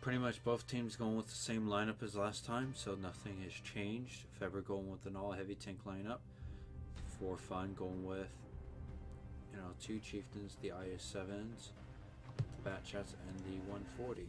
Pretty much both teams going with the same lineup as last time, so nothing has changed. FEBR going with an all heavy tank lineup. For fun, going with, you know, 2 chieftains, the IS-7s, the Batchats, and the 140.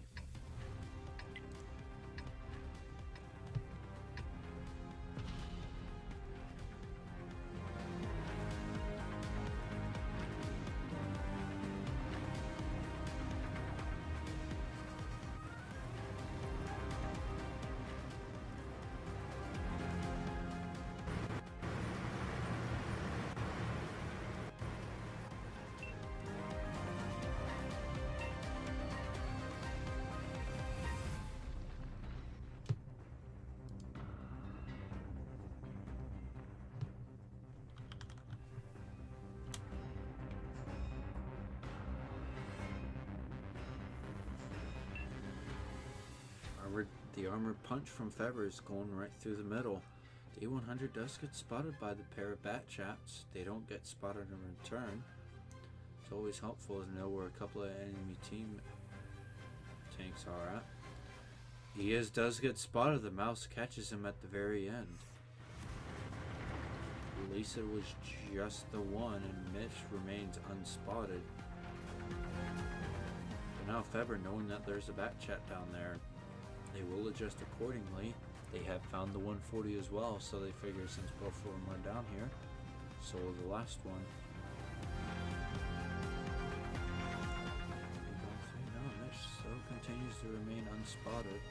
The armored punch from FEBR is going right through the middle. The E100 does get spotted by the pair of Batchats. They don't get spotted in return. It's always helpful to know where a couple of enemy team tanks are at. He does get spotted. The mouse catches him at the very end. At least it was just the one, and Mitch remains unspotted. But now FEBR, knowing that there's a Batchat down there, they will adjust accordingly. They have found the 140 as well, so they figure since both of them are down here, so will the last one. No, Mitch still continues to remain unspotted.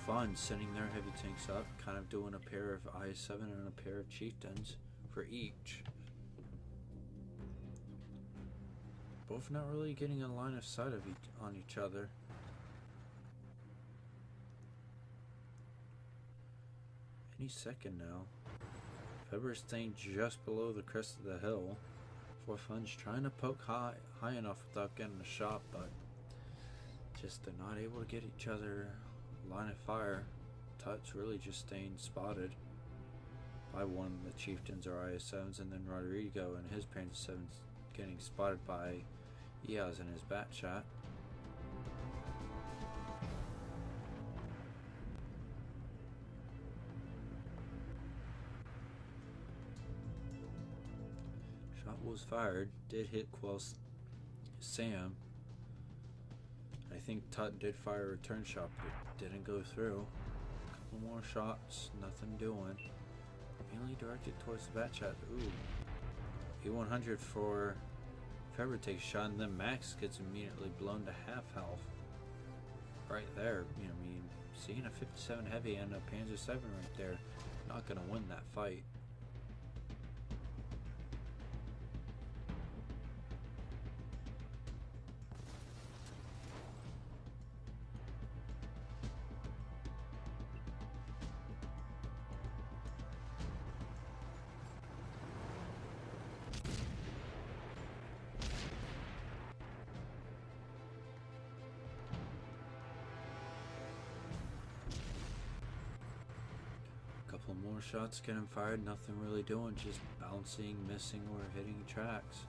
Fun sending their heavy tanks up, kind of doing a pair of IS-7 and a pair of chieftains for each. Both not really getting a line of sight of on each other. Any second now. FEBR is staying just below the crest of the hill. For Fun's trying to poke high enough without getting a shot, but just they're not able to get each other line of fire. Tut's really just staying spotted by one of the chieftains or IS-7s, and then Rodrigo and his Panzer 7s getting spotted by Eaz and his Batchat. Shot was fired, did hit Sam. I think Tut did fire a return shot, but it didn't go through. A couple more shots, nothing doing. Mainly directed towards the Batchat. Ooh. E100 for FEBR takes a shot, and then Max gets immediately blown to half health. Right there, you know, I mean, seeing a 57 heavy and a Panzer 7 right there, not gonna win that fight. Couple more shots getting fired, nothing really doing, just bouncing, missing, or hitting tracks.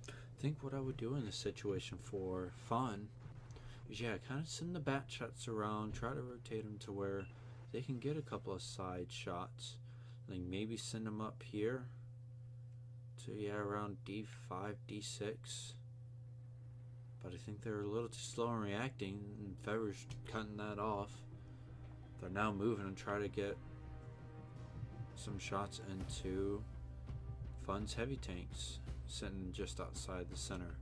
I think what I would do in this situation for fun, yeah, kind of send the Batchats around, try to rotate them to where they can get a couple of side shots. Like maybe send them up here to, yeah, around D5, D6. But I think they're a little too slow in reacting, and FEBR's cutting that off. They're now moving and try to get some shots into Fun's heavy tanks, sitting just outside the center.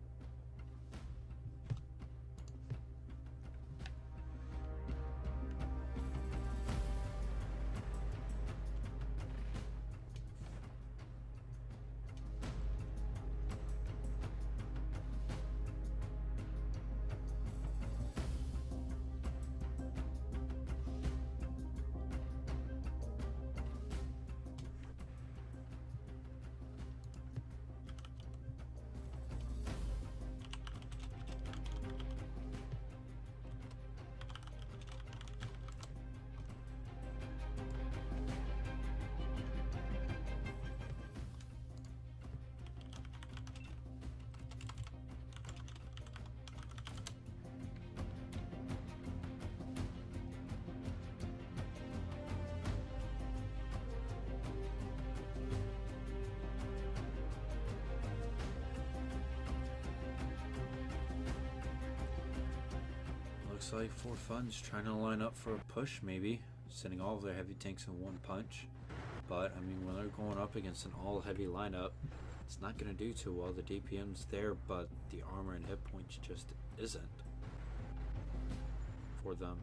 Looks like For Fun's trying to line up for a push, maybe. Sending all of their heavy tanks in one punch. But, I mean, when they're going up against an all-heavy lineup, it's not going to do too well. The DPM's there, but the armor and hit points just isn't for them.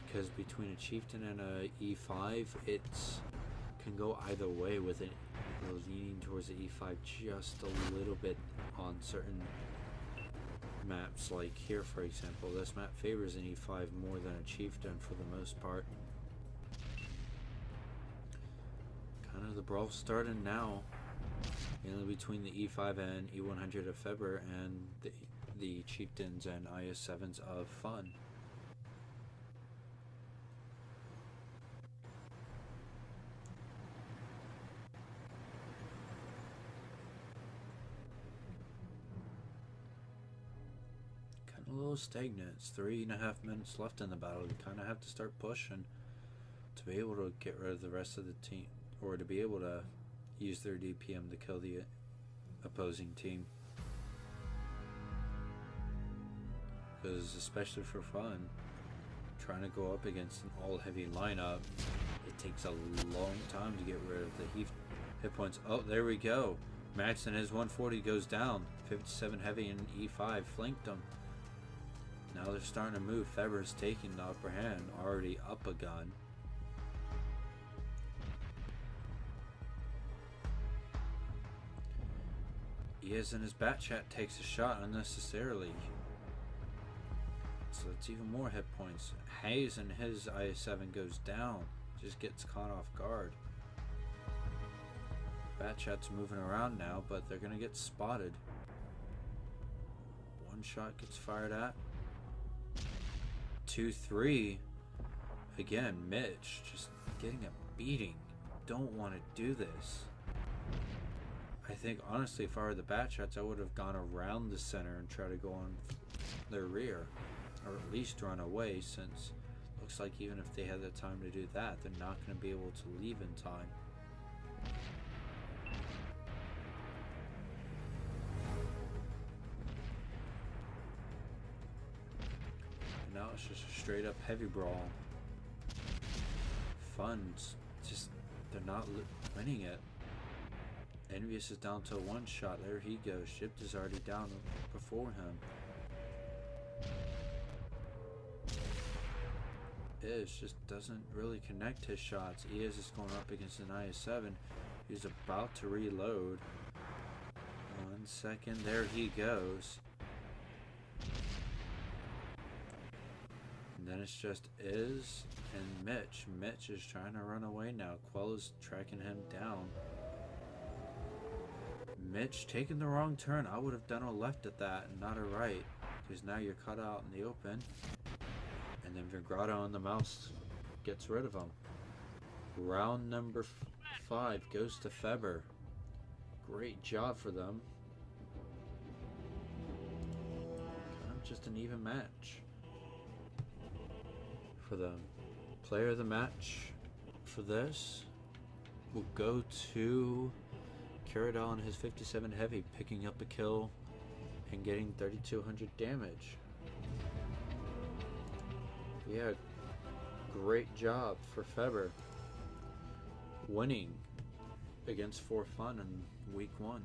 Because between a chieftain and a E5, it can go either way, with it leaning towards the E5 just a little bit on certain maps. Like here, for example, this map favors an E5 more than a chieftain for the most part. Kind of the brawl starting now, mainly between the E5 and E100 of FEBR and the chieftains and IS7s of Fun. A little stagnant. It's 3.5 minutes left in the battle. You kind of have to start pushing to be able to get rid of the rest of the team, or to be able to use their DPM to kill the opposing team. Because especially for Fun, trying to go up against an all-heavy lineup, it takes a long time to get rid of the hit points. Oh, there we go. Max and his 140 goes down. 57 heavy and E5 flanked him. Now they're starting to move. FEBR's taking the upper hand, already up a gun. Iaz in his bat chat takes a shot unnecessarily. So it's even more hit points. Hayes and his IS7 goes down. Just gets caught off guard. Bat chat's moving around now, but they're going to get spotted. One shot gets fired at. 2-3. Again, Mitch just getting a beating. Don't want to do this. I think, honestly, if I were the Batchats, I would have gone around the center and tried to go on their rear. Or at least run away, since it looks like even if they had the time to do that, they're not going to be able to leave in time. Now it's just a straight up heavy brawl. Fun's just, they're not winning it. Envious is down to one shot. There he goes. Shipped is already down before him. Iaz just doesn't really connect his shots. Iaz is going up against an IS7. He's about to reload. 1 second. There he goes. Then it's just Iz and Mitch. Mitch is trying to run away now. Quella's tracking him down. Mitch taking the wrong turn. I would have done a left at that and not a right, because now you're cut out in the open. And then Vigrado on the mouse gets rid of him. Round number 5 goes to FEBR. Great job for them. Just an even match for them. Player of the match for this will go to Caradal and his 57 heavy, picking up a kill and getting 3,200 damage. Yeah, great job for FEBR winning against For Fun in week 1.